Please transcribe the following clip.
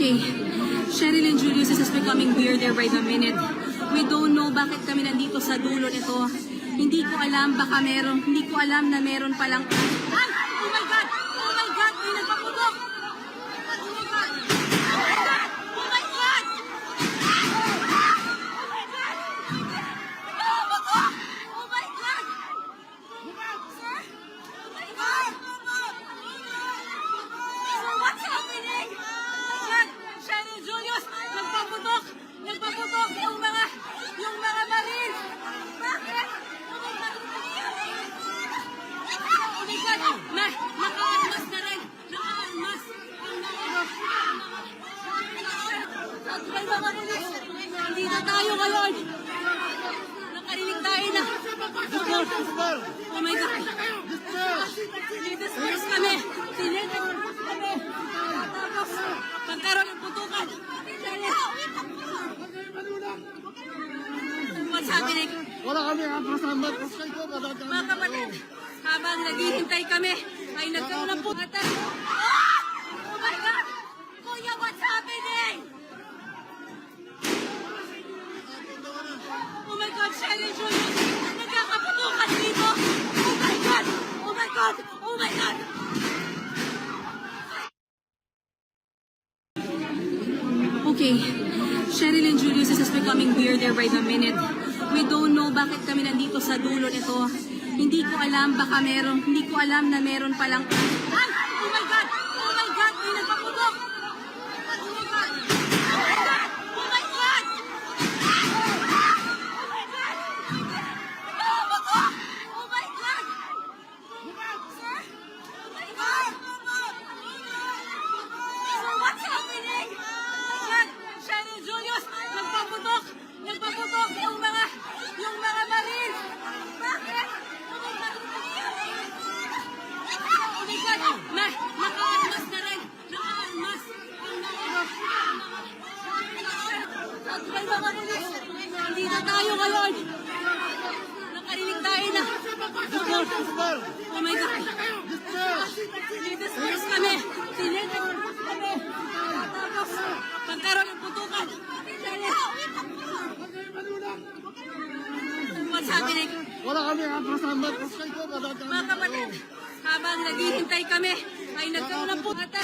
Okay, Cheryl and Julius, this is becoming weirder by the minute. We don't know bakit kami nandito sa dulo nito. Hindi ko alam, baka meron, hindi ko alam na meron palang... Ay! Oh my God! Oh my God! May nagpaputok! Oh my God! Oh my God! Oh my God! Oh my God! Oh my God! Sir? Oh my God! Sir, what's happening? Oh my God! Cheryl, Julius, nagpaputok! Nagpaputok yung mga baril! Bakit? Oh my God! Oh my God! Naka-almas na rin! Naka-almas! At may mga pulis! Hindi na tayo ngayon! Nakarinig tayo na! Oh my God! Sinidisperse kami! Sinidisperse kami! Tapos, pagkaroon ng putukan! What's happening? Wala kami ang kasama. Mga kapatid, habang naghihintay kami, ay nagkaroon ng putukan. Ah! Oh my God! Kuya, what's happening? Oh my God, Cheryl Julius, nagkakaputukan dito! Oh my God! Oh my God! Oh my God! Okay, Cheryl and Julius, this is becoming weirder by the minute. We don't know bakit kami nandito sa dulo nito. Hindi ko alam, baka meron, hindi ko alam na meron palang... Ay! Oh my God! Oh my God! May nagpaputok! Oh my God! Oh my God! Oh my God! Oh my God! Oh my God! Sir? Oh my God! Sir, what's happening? Oh my God! Cheryl, Julius, nagpaputok! Nagpaputok yung mga baril! Bakit? Oh my God! Oh my God! Naka-almas na rin! Naka-almas! At may mga pulis! Hindi na tayo ngayon! Nakarinig tayo na! Oh my God! Sinidisperse kami! Sinidisperse kami! Tapos, pagkaroon ng putukan! What's happening? Wala kami ang kasama. Mga kapatid, habang naghihintay kami, ay nagkaroon ng putukan.